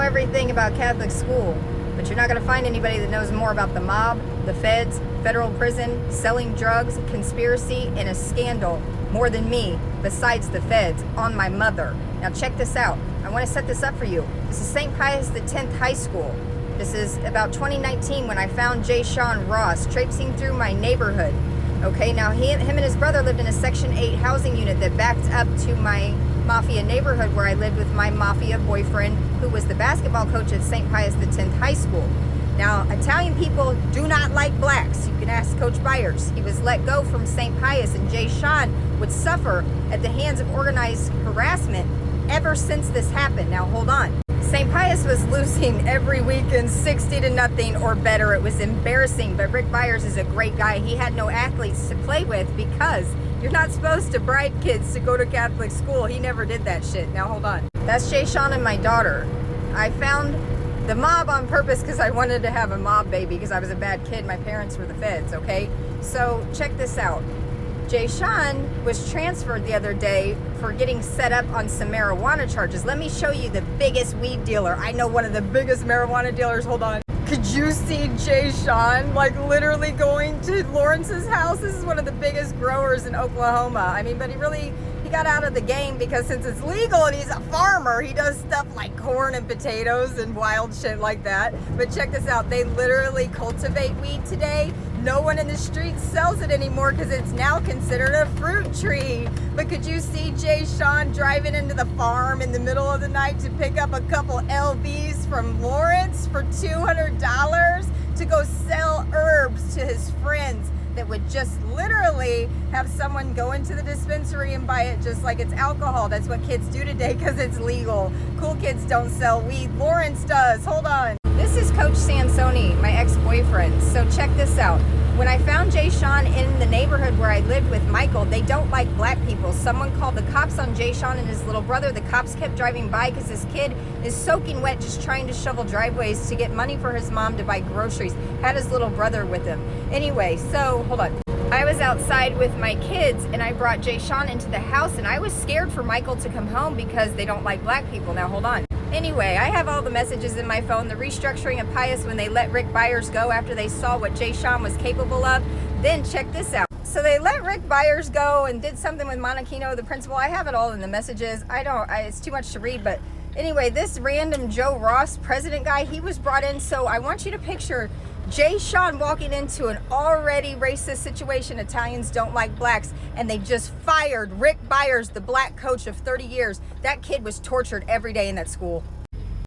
everything about Catholic school, but you're not going to find anybody that knows more about the mob, the feds, federal prison, selling drugs, conspiracy, and a scandal more than me, besides the feds, on my mother. Now check this out. I want to set this up for you. This is St. Pius X High School. This is about 2019 when I found Jay Sean Ross traipsing through my neighborhood. Okay, now him and his brother lived in a Section 8 housing unit that backed up to my Mafia neighborhood where I lived with my Mafia boyfriend, who was the basketball coach at St. Pius X High School. Now, Italian people do not like blacks. You can ask Coach Byers. He was let go from St. Pius, and Jay Sean would suffer at the hands of organized harassment ever since this happened. Now, hold on. St. Pius was losing every weekend 60-0 or better. It was embarrassing, but Rick Byers is a great guy. He had no athletes to play with because you're not supposed to bribe kids to go to Catholic school. He never did that shit. Now, hold on. That's Jay Sean and my daughter. I found the mob on purpose because I wanted to have a mob baby because I was a bad kid. My parents were the feds, okay? So check this out. Jay Sean was transferred the other day for getting set up on some marijuana charges. Let me show you the biggest weed dealer. I know one of the biggest marijuana dealers. Hold on. Could you see Jay Sean like literally going to Lawrence's house? This is one of the biggest growers in Oklahoma. I mean, but he got out of the game because since it's legal and he's a farmer, he does stuff like corn and potatoes and wild shit like that. But check this out. They literally cultivate weed today. No one in the streets sells it anymore because it's now considered a fruit tree. But could you see Jay Sean driving into the farm in the middle of the night to pick up a couple LVs from Lawrence for $200 to go sell herbs to his friends that would just literally have someone go into the dispensary and buy it just like it's alcohol? That's what kids do today because it's legal. Cool kids don't sell weed. Lawrence does. Hold on. This is Coach Sansoni, my ex-boyfriend. So check this out. When I found Jay Sean in the neighborhood where I lived with Michael, they don't like black people. Someone called the cops on Jay Sean and his little brother. The cops kept driving by because this kid is soaking wet just trying to shovel driveways to get money for his mom to buy groceries. Had his little brother with him. Anyway, so hold on. I was outside with my kids and I brought Jay Sean into the house and I was scared for Michael to come home because they don't like black people. Now hold on. Anyway, I have all the messages in my phone. The restructuring of Pius when they let Rick Byers go after they saw what Jay Sean was capable of. Then check this out. So they let Rick Byers go and did something with Monachino, the principal. I have it all in the messages. It's too much to read, but anyway, this random Joe Ross president guy, he was brought in. So I want you to picture Jay Sean walking into an already racist situation. Italians don't like blacks, and they just fired Rick Byers, the black coach of 30 years. That kid was tortured every day in that school.